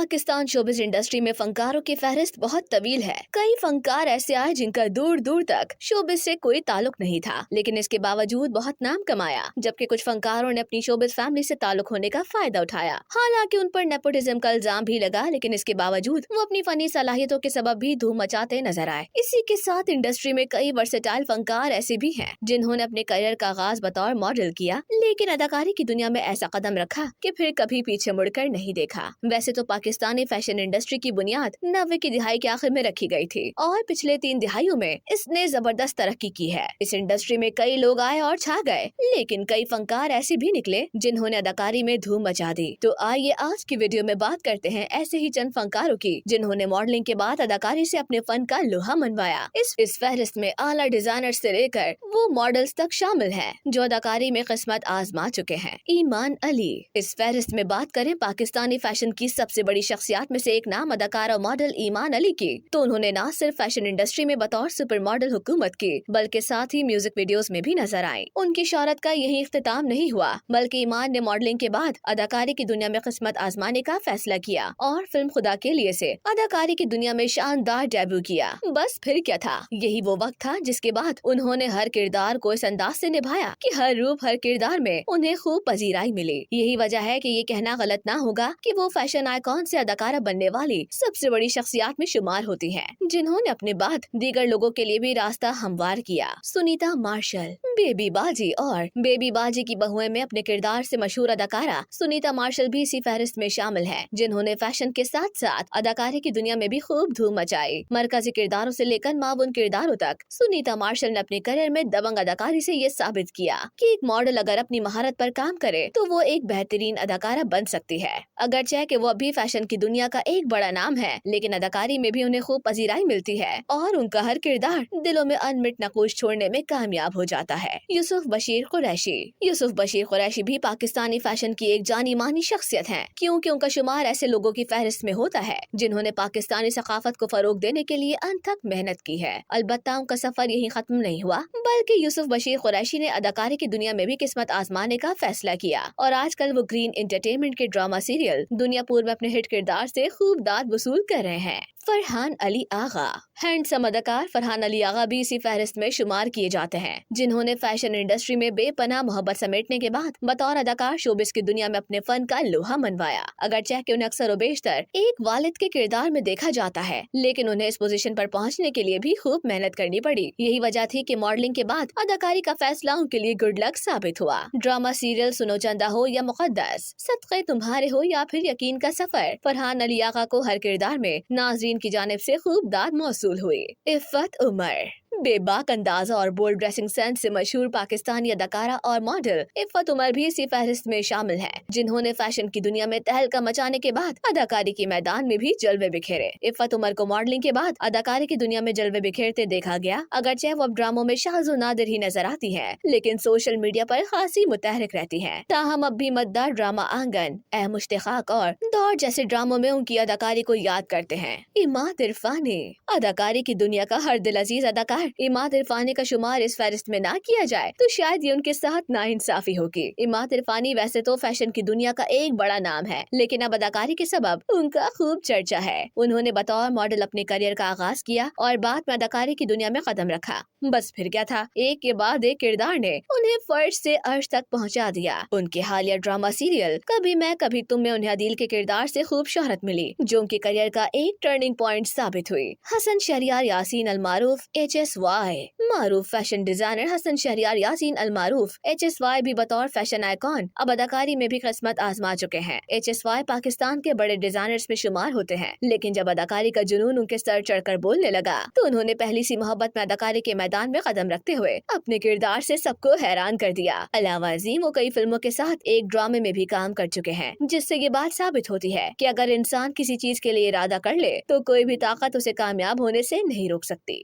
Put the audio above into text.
Pakistan showbiz industry में फनकारों की फहरिस्त बहुत तवील है। कई फनकार ऐसे आए जिनका दूर दूर तक शोबिज से कोई ताल्लुक नहीं था, लेकिन इसके बावजूद बहुत नाम कमाया। जबकि कुछ फनकारों ने अपनी शोबिज फैमिली से ताल्लुक होने का फायदा उठाया। हालांकि उन पर नेपोटिज्म का इल्जाम भी लगा, लेकिन इसके बावजूद वो अपनी फनी सलाहियतों के सबब भी धूम मचाते नजर आए। इसी के साथ इंडस्ट्री में कई वर्सेटाइल फनकार ऐसे भी हैं जिन्होंने अपने करियर का आगाज बतौर मॉडल किया, लेकिन अदाकारी की दुनिया में ऐसा कदम रखा कि फिर कभी पीछे मुड़कर नहीं देखा। वैसे तो पाकिस्तानी फैशन इंडस्ट्री की बुनियाद 90 की दिहाई के आखिर में रखी गई थी और पिछले 3 दिहाइयों में इसने जबरदस्त तरक्की की है। इस इंडस्ट्री में कई लोग आए और छा गए, लेकिन कई फनकार ऐसे भी निकले जिन्होंने अदाकारी में धूम मचा दी। तो आइए आज की वीडियो में बात करते हैं ऐसे ही चंद फनकारों की जिन्होंने मॉडलिंग के बाद अदाकारी से अपने फन का लोहा मनवाया। इस फहरिस्त में आला डिजाइनर से लेकर वो मॉडल्स तक शामिल हैं जो अदाकारी में किस्मत आजमा चुके हैं। ईमान अली। इस फहरिस्त में बात करें पाकिस्तानी फैशन की सबसे बड़ी शख्सियत में से एक नाम अदाकार और मॉडल ईमान अली की, तो उन्होंने न सिर्फ फैशन इंडस्ट्री में बतौर सुपर मॉडल हुकूमत की, बल्कि साथ ही म्यूजिक वीडियोस में भी नजर आई। उनकी शोहरत का यही इख्तिताम नहीं हुआ, बल्कि ईमान ने मॉडलिंग के बाद अदाकारी की दुनिया में किस्मत आजमाने का फैसला किया और फिल्म खुदा के लिए से अदाकारी की दुनिया में शानदार डेब्यू किया। बस फिर क्या था, यही वो वक्त था जिसके बाद उन्होंने हर किरदार को इस अंदाज से निभाया कि हर रूप हर किरदार में उन्हें खूब पजीराई मिली। यही वजह है कि ये कहना गलत ना होगा कि वो फैशन आइकॉन से अदाकारा बनने वाली सबसे बड़ी शख्सियत में शुमार होती हैं, जिन्होंने अपने बाद दीगर लोगों के लिए भी रास्ता हमवार किया। सुनीता मार्शल। बेबी बाजी और बेबी बाजी की बहुएं में अपने किरदार से मशहूर अदाकारा सुनीता मार्शल भी इसी फहरिस्त में शामिल है, जिन्होंने फैशन के साथ साथ अदाकारी की दुनिया में भी खूब धूम मचाई। मरकजी किरदारों से लेकर मावून किरदारों तक सुनीता मार्शल ने अपने करियर में दबंग अदाकारी से ये साबित किया कि एक मॉडल अगर अपनी महारत पर काम करे तो वो एक बेहतरीन अदाकारा बन सकती है। अगरचे कि वो अभी फैशन की दुनिया का एक बड़ा नाम है, लेकिन अदाकारी में भी उन्हें खूब पजीराई मिलती है और उनका हर किरदार दिलों में अनमिट नक्श छोड़ने में कामयाब हो जाता है। यूसुफ बशीर कुरैशी। यूसुफ बशीर कुरैशी भी पाकिस्तानी फैशन की एक जानी मानी शख्सियत है, क्योंकि उनका शुमार ऐसे लोगों की फहरिस्त में होता है जिन्होंने पाकिस्तानी सकाफत को फरोग देने के लिए अनथक मेहनत की है। अलबत्ता उनका सफर यही खत्म नहीं हुआ, बल्कि यूसुफ बशीर कुरैशी ने अदाकारी की दुनिया में भी किस्मत आजमाने का फैसला किया और आजकल वो ग्रीन एंटरटेनमेंट के ड्रामा सीरियल दुनियापुर में अपने हिट किरदार से खूब दाद वसूल कर रहे हैं। फरहान अली आगा। हैंडसम अदाकार फरहान अली आगा भी इसी फहरिस्त में शुमार किए जाते हैं, जिन्होंने फैशन इंडस्ट्री में बेपनाह मोहब्बत समेटने के बाद बतौर अदाकार शोबिस की दुनिया में अपने फन का लोहा मनवाया। अगरचे कि उन्हें अक्सर बेशतर एक वालिद के किरदार में देखा जाता है, लेकिन उन्हें इस पोजीशन पर पहुंचने के लिए भी खूब मेहनत करनी पड़ी। यही वजह थी कि मॉडलिंग के बाद अदाकारी का फैसला उनके लिए गुड लक साबित हुआ। ड्रामा सीरियल सुनो चंदा हो या मुकद्दस, सदक़े तुम्हारे हो या फिर यकीन का सफर, फरहान अली आगा को हर किरदार में नाज़रीन की जानिब से खूब दाद मौसूल हुई। इफ़्फ़त उमर। बेबाक अंदाजा और बोल्ड ड्रेसिंग सेंस से मशहूर पाकिस्तानी अदाकारा और मॉडल इफ़्फ़त उमर भी इसी फहरिस्त में शामिल है, जिन्होंने फैशन की दुनिया में तहलका मचाने के बाद अदाकारी के मैदान में भी जलवे बिखेरे। इफ़्फ़त उमर को मॉडलिंग के बाद अदाकारी की दुनिया में जलवे बिखेरते देखा गया। अगरचे वो अब ड्रामों में शाज़ो नादिर ही नजर आती है, लेकिन सोशल मीडिया पर खासी मुतहरिक रहती है। ताहम अब भी मद्दार ड्रामा आंगन, ए मुश्ताक और दौर जैसे ड्रामों में उनकी अदाकारी को याद करते हैं। इमाद इरफानी। अदाकारी की दुनिया का हर दिल अजीज अदाकार इमाद इरफानी का शुमार इस फहरिस्त में ना किया जाए तो शायद ये उनके साथ नाइंसाफी होगी। इमाद इरफानी वैसे तो फैशन की दुनिया का एक बड़ा नाम है, लेकिन अब अदाकारी के सबब उनका खूब चर्चा है। उन्होंने बतौर मॉडल अपने करियर का आगाज किया और बाद में अदाकारी की दुनिया में कदम रखा। बस फिर क्या था, एक के बाद एक किरदार ने उन्हें फर्श से अर्श तक पहुँचा दिया। उनके हालिया ड्रामा सीरियल कभी मैं कभी तुम में उन्हें अदील के किरदार से खूब शोहरत मिली, जो उनके करियर का एक टर्निंग पॉइंट साबित हुई। Hasan Shehryar Yasin Almaroof HSY। Maroof fashion designer Hasan Shehryar Yasin Almaroof HSY भी बतौर फैशन आइकॉन अब अदाकारी में भी किस्मत आजमा चुके हैं। HSY पाकिस्तान के बड़े डिजाइनर्स में शुमार होते हैं, लेकिन जब अदाकारी का जुनून उनके सर चढ़कर बोलने लगा तो उन्होंने पहली सी मोहब्बत में अदाकारी के मैदान में कदम रखते हुए अपने किरदार से सबको हैरान कर दिया। अलावा अजीम वो कई फिल्मों के साथ एक ड्रामे में भी काम कर चुके हैं, जिससे ये बात साबित होती है कि अगर इंसान किसी चीज के लिए इरादा कर ले तो कोई भी ताकत उसे कामयाब होने से नहीं रोक सकती।